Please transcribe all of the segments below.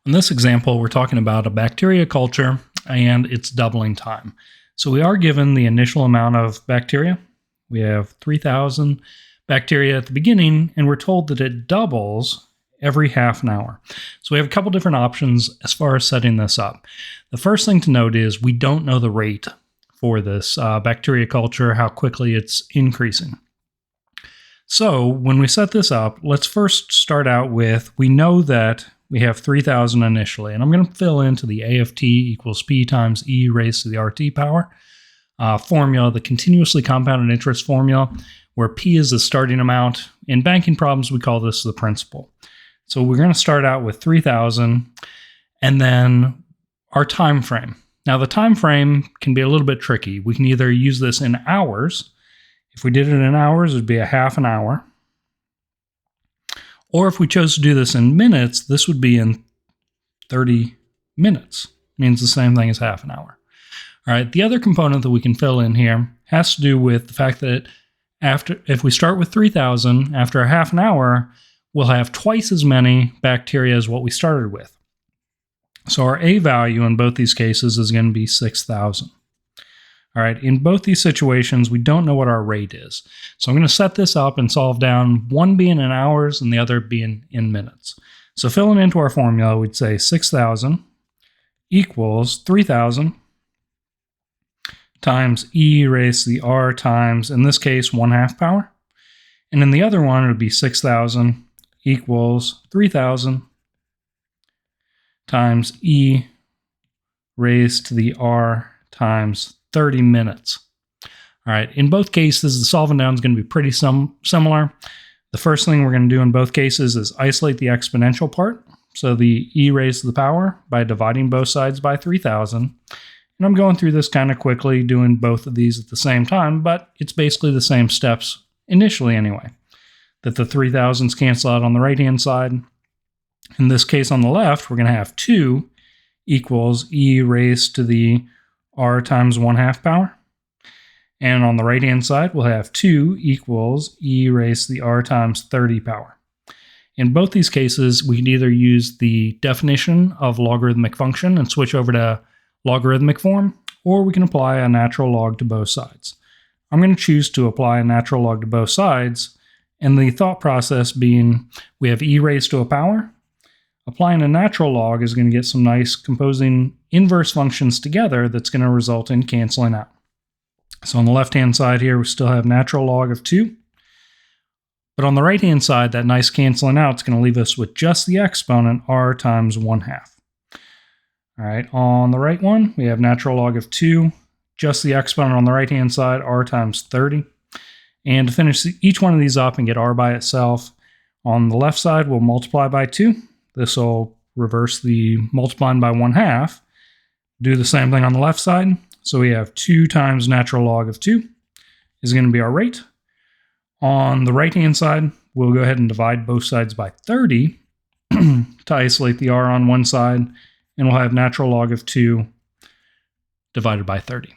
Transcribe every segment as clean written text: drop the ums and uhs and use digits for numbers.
In this example, we're talking about a bacteria culture and its doubling time. So we are given the initial amount of bacteria. We have 3,000 bacteria at the beginning, and we're told that it doubles every half an hour. So we have a couple different options as far as setting this up. The first thing to note is we don't know the rate for this bacteria culture, how quickly it's increasing. So when we set this up, let's first start out with, we know that we have 3,000 initially, and I'm going to fill into the A of t equals p times e raised to the RT power formula, the continuously compounded interest formula, where p is the starting amount. In banking problems, we call this the principal. So we're going to start out with 3,000, and then our time frame. Now the time frame can be a little bit tricky. We can either use this in hours. If we did it in hours, it would be a half an hour. Or if we chose to do this in minutes, this would be in 30 minutes. Means the same thing as half an hour. All right, the other component that we can fill in here has to do with the fact that if we start with 3,000, after a half an hour, we'll have twice as many bacteria as what we started with. So our A value in both these cases is going to be 6,000. All right, in both these situations, we don't know what our rate is. So I'm going to set this up and solve down, one being in hours and the other being in minutes. So filling into our formula, we'd say 6,000 equals 3,000 times e raised to the r times, in this case, 1/2 power. And in the other one, it would be 6,000 equals 3,000 times e raised to the r times 30 minutes. All right, in both cases, the solving down is going to be pretty similar. The first thing we're going to do in both cases is isolate the exponential part. So the e raised to the power by dividing both sides by 3,000. And I'm going through this kind of quickly, doing both of these at the same time, but it's basically the same steps initially anyway. That the 3,000s cancel out on the right-hand side. In this case on the left, we're going to have 2 equals e raised to the r times 1/2 power. And on the right-hand side, we'll have 2 equals e raised to the r times 30 power. In both these cases, we can either use the definition of logarithmic function and switch over to logarithmic form, or we can apply a natural log to both sides. I'm going to choose to apply a natural log to both sides, and the thought process being we have e raised to a power. Applying a natural log is going to get some nice composing inverse functions together that's going to result in canceling out. So on the left-hand side here, we still have natural log of 2. But on the right-hand side, that nice canceling out is going to leave us with just the exponent r times 1/2. All right, on the right one, we have natural log of 2, just the exponent on the right-hand side, r times 30. And to finish each one of these up and get r by itself, on the left side, we'll multiply by 2. This will reverse the multiplying by 1/2. Do the same thing on the left side. So we have 2 times natural log of 2 is going to be our rate. On the right-hand side, we'll go ahead and divide both sides by 30 to isolate the r on one side, and we'll have natural log of 2 divided by 30.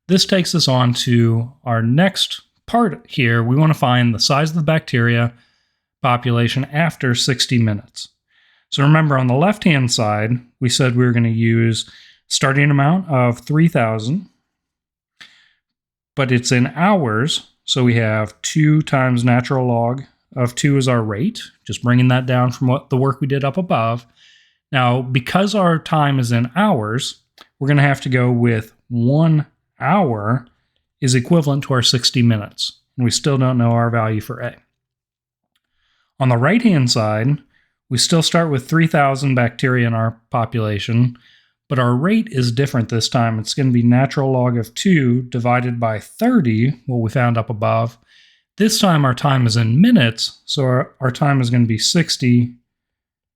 This takes us on to our next part here. We want to find the size of the bacteria population after 60 minutes. So remember, on the left-hand side, we said we were going to use starting amount of 3,000, but it's in hours. So we have 2 times natural log of 2 is our rate, just bringing that down from what the work we did up above. Now, because our time is in hours, we're going to have to go with 1 hour is equivalent to our 60 minutes. And we still don't know our value for A. On the right-hand side, we still start with 3,000 bacteria in our population, but our rate is different this time. It's going to be natural log of 2 divided by 30, what we found up above. This time our time is in minutes, so our time is going to be 60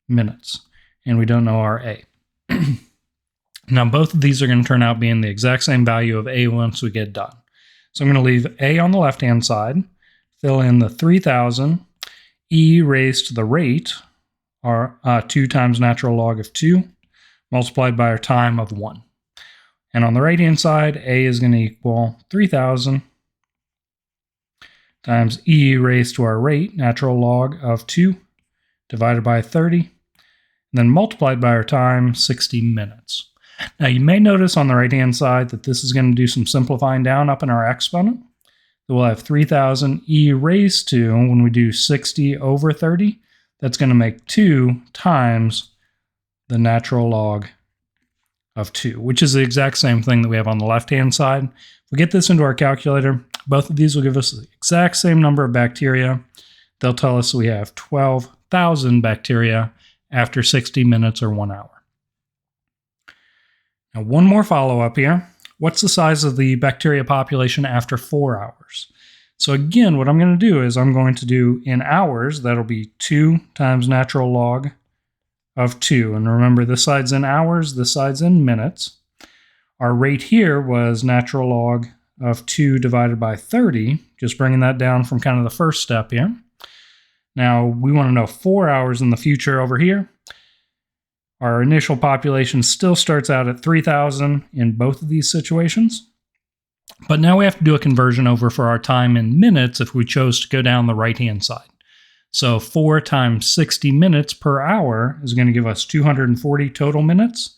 minutes, and we don't know our A. Now, both of these are going to turn out being the exact same value of A once we get done. So I'm going to leave A on the left-hand side, fill in the 3,000, e raised to the rate, our 2 times natural log of 2, multiplied by our time of 1. And on the right-hand side, A is going to equal 3,000 times e raised to our rate, natural log of 2, divided by 30. and then multiplied by our time, 60 minutes. Now you may notice on the right-hand side that this is going to do some simplifying down up in our exponent. So we'll have 3,000 e raised to, when we do 60 over 30, that's going to make 2 times the natural log of 2, which is the exact same thing that we have on the left-hand side. If we get this into our calculator, both of these will give us the exact same number of bacteria. They'll tell us we have 12,000 bacteria after 60 minutes or 1 hour. Now, one more follow-up here. What's the size of the bacteria population after 4 hours? So again, what I'm going to do is I'm going to do in hours, that'll be 2 times natural log of 2. And remember, this side's in hours, this side's in minutes. Our rate here was natural log of 2 divided by 30, just bringing that down from kind of the first step here. Now, we want to know 4 hours in the future over here. Our initial population still starts out at 3,000 in both of these situations. But now we have to do a conversion over for our time in minutes if we chose to go down the right-hand side. So 4 times 60 minutes per hour is going to give us 240 total minutes.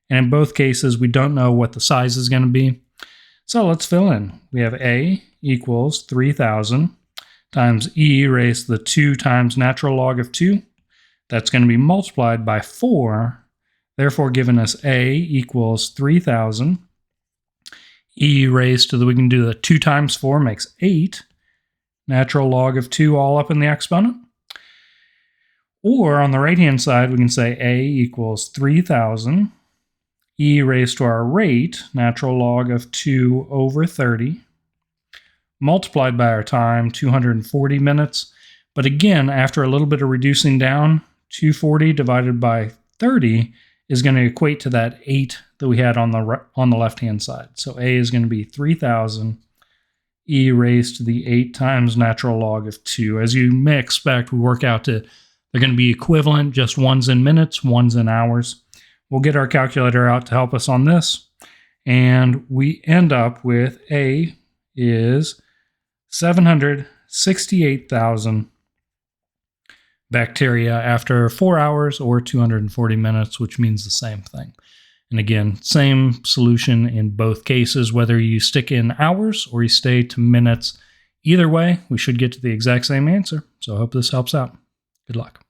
And in both cases, we don't know what the size is going to be. So let's fill in. We have A equals 3,000 times e raised to the 2 times natural log of 2. That's going to be multiplied by 4, therefore giving us A equals 3,000. E raised to we can do the 2 times 4 makes 8. Natural log of 2 all up in the exponent. Or on the right-hand side, we can say A equals 3,000. E raised to our rate, natural log of 2 over 30. Multiplied by our time, 240 minutes. But again, after a little bit of reducing down, 240 divided by 30 is going to equate to that 8 that we had on the left-hand side. So A is going to be 3,000 e raised to the 8 times natural log of 2. As you may expect, we work out to they're going to be equivalent, just one's in minutes, one's in hours. We'll get our calculator out to help us on this, and we end up with A is 768,000 bacteria after 4 hours or 240 minutes, which means the same thing. And again, same solution in both cases, whether you stick in hours or you stay to minutes. Either way, we should get to the exact same answer. So I hope this helps out. Good luck.